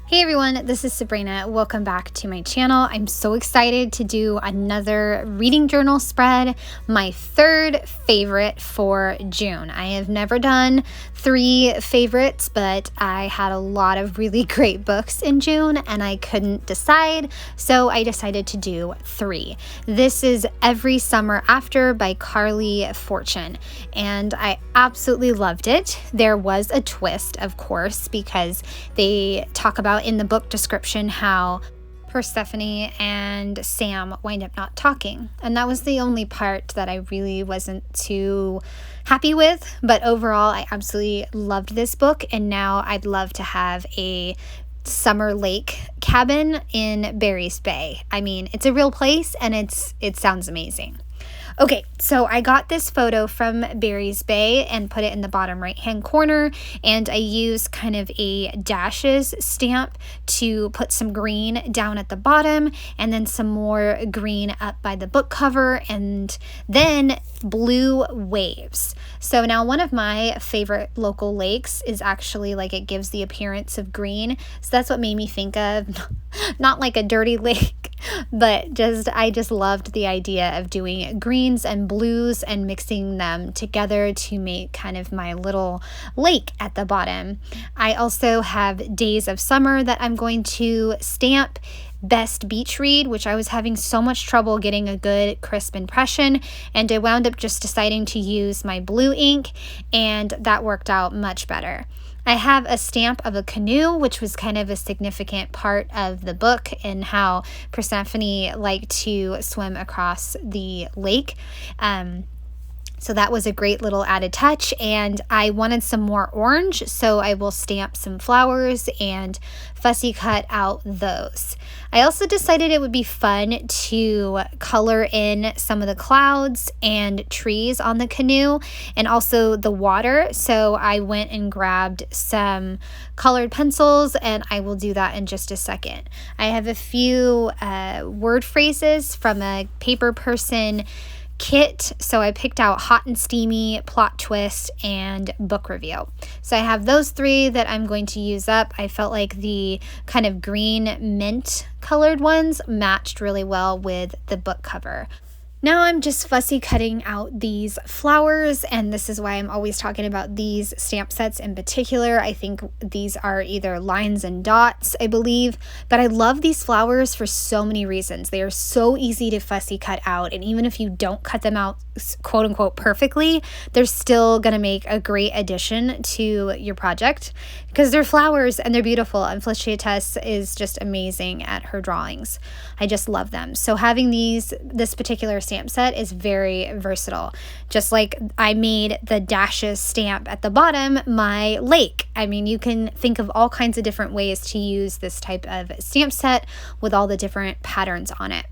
Hey everyone, this is Sabrina. Welcome back to my channel. I'm so excited to do another reading journal spread, my third favorite for June. I have never done 3 favorites, but I had a lot of really great books in June and I couldn't decide, so I decided to do 3. This is Every Summer After by Carley Fortune, and I absolutely loved it. There was a twist, of course, because they talk about in the book description how Persephone and Sam wind up not talking. And that was the only part that I really wasn't too happy with. But overall, I absolutely loved this book. And now I'd love to have a summer lake cabin in Barry's Bay. I mean, it's a real place and it sounds amazing. Okay, so I got this photo from Barry's Bay and put it in the bottom right-hand corner, and I used kind of a dashes stamp to put some green down at the bottom and then some more green up by the book cover and then blue waves. So now one of my favorite local lakes is actually like it gives the appearance of green. So that's what made me think of, not like a dirty lake, but I just loved the idea of doing greens and blues and mixing them together to make kind of my little lake at the bottom. I also have Days of Summer that I'm going to stamp. Best beach read, which I was having so much trouble getting a good crisp impression, and I wound up just deciding to use my blue ink, and that worked out much better. I have a stamp of a canoe, which was kind of a significant part of the book and how Persephone liked to swim across the lake. So that was a great little added touch, and I wanted some more orange, so I will stamp some flowers and fussy cut out those. I also decided it would be fun to color in some of the clouds and trees on the canoe and also the water, so I went and grabbed some colored pencils, and I will do that in just a second. I have a few word phrases from a paper person kit, so I picked out hot and steamy, plot twist, and book review. So I have those 3 that I'm going to use up. I felt like the kind of green mint colored ones matched really well with the book cover. Now I'm just fussy cutting out these flowers, and this is why I'm always talking about these stamp sets in particular. I think these are either lines and dots, I believe, but I love these flowers for so many reasons. They are so easy to fussy cut out, and even if you don't cut them out quote unquote perfectly, they're still gonna make a great addition to your project because they're flowers and they're beautiful, and Felicitas is just amazing at her drawings. I just love them. So having this particular stamp set is very versatile. Just like I made the dashes stamp at the bottom my lake. I mean, you can think of all kinds of different ways to use this type of stamp set with all the different patterns on it.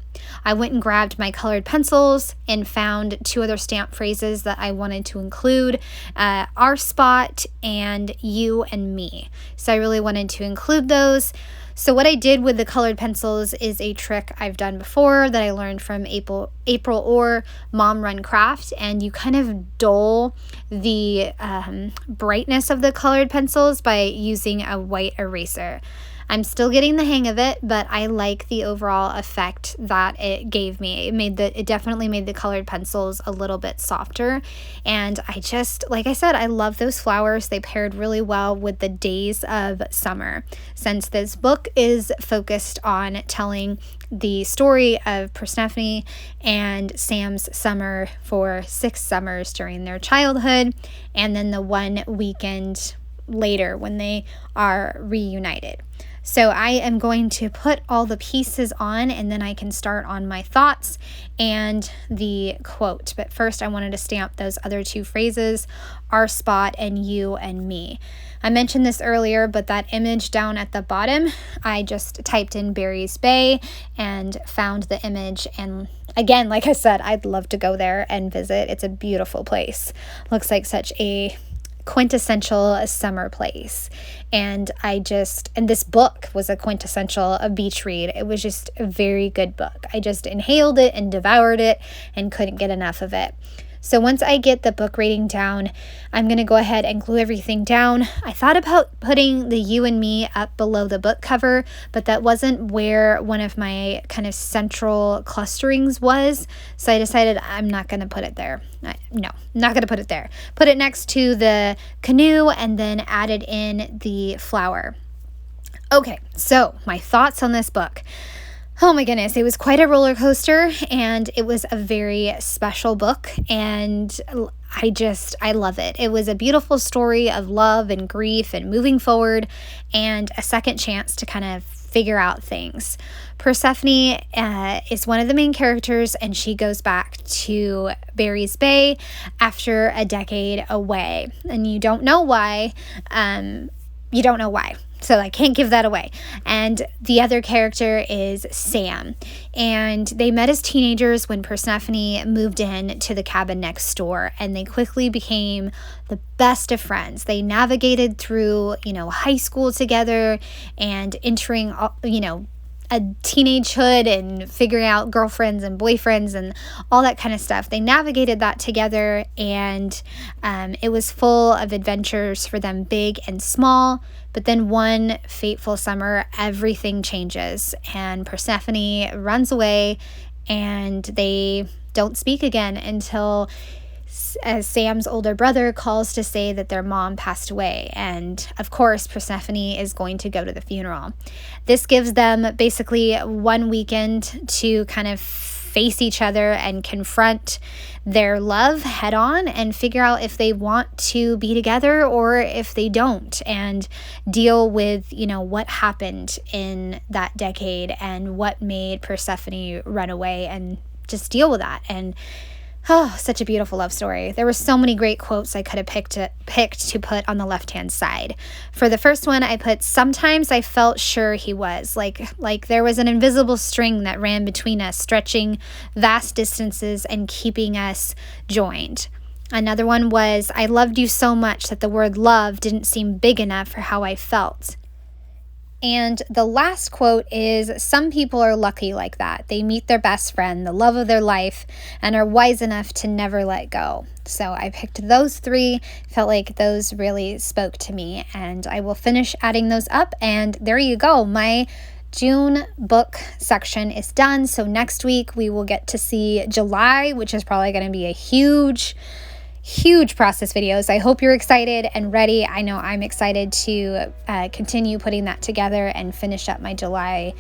I went and grabbed my colored pencils and found 2 other stamp phrases that I wanted to include, our spot and you and me. So I really wanted to include those. So what I did with the colored pencils is a trick I've done before that I learned from April or Mom Run Craft, and you kind of dull the brightness of the colored pencils by using a white eraser. I'm still getting the hang of it, but I like the overall effect that it gave me. It definitely made the colored pencils a little bit softer, and like I said, I love those flowers. They paired really well with the Days of Summer. Since this book is focused on telling the story of Persephone and Sam's summer for 6 summers during their childhood, and then the one weekend later when they are reunited. So I am going to put all the pieces on, and then I can start on my thoughts and the quote. But first I wanted to stamp those other 2 phrases, our spot and you and me. I mentioned this earlier, but that image down at the bottom, I just typed in Barry's Bay and found the image, and again, like I said, I'd love to go there and visit. It's a beautiful place. Looks like such a quintessential summer place, and this book was a quintessential beach read. It was just a very good book. I just inhaled it and devoured it and couldn't get enough of it. So once I get the book rating down, I'm going to go ahead and glue everything down. I thought about putting the you and me up below the book cover, but that wasn't where one of my kind of central clusterings was. So I decided I'm not going to put it there. No, not going to put it there. Put it next to the canoe and then added in the flower. Okay, so my thoughts on this book. Oh my goodness, it was quite a roller coaster, and it was a very special book, and I love it. It was a beautiful story of love and grief and moving forward, and a second chance to kind of figure out things. Persephone is one of the main characters, and she goes back to Barry's Bay after a decade away, and you don't know why. So I can't give that away. And the other character is Sam. And they met as teenagers when Persephone moved in to the cabin next door. And they quickly became the best of friends. They navigated through, high school together and entering, a teenagehood and figuring out girlfriends and boyfriends and all that kind of stuff. They navigated that together, and it was full of adventures for them, big and small. But then one fateful summer, everything changes, and Persephone runs away, and they don't speak again until Sam's older brother calls to say that their mom passed away. And of course, Persephone is going to go to the funeral. This gives them basically one weekend to kind of face each other and confront their love head on and figure out if they want to be together or if they don't, and deal with, what happened in that decade and what made Persephone run away, and just deal with that. And such a beautiful love story. There were so many great quotes I could have picked to put on the left-hand side. For the first one, I put, "Sometimes I felt sure he was." Like there was an invisible string that ran between us, stretching vast distances and keeping us joined. Another one was, "I loved you so much that the word love didn't seem big enough for how I felt." And the last quote is, "Some people are lucky like that. They meet their best friend, the love of their life, and are wise enough to never let go." So I picked those three, felt like those really spoke to me, and I will finish adding those up. And there you go. My June book section is done. So next week we will get to see July, which is probably going to be a huge process videos. I hope you're excited and ready. I know I'm excited to continue putting that together and finish up my July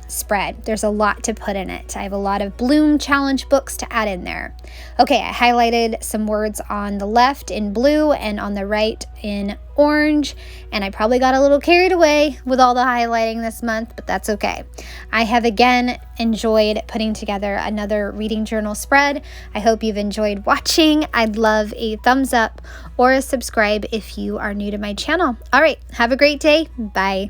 spread. There's a lot to put in it. I have a lot of Bloom Challenge books to add in there. Okay, I highlighted some words on the left in blue and on the right in orange, and I probably got a little carried away with all the highlighting this month, but that's okay. I have again enjoyed putting together another reading journal spread. I hope you've enjoyed watching. I'd love a thumbs up or a subscribe if you are new to my channel. All right, have a great day. Bye.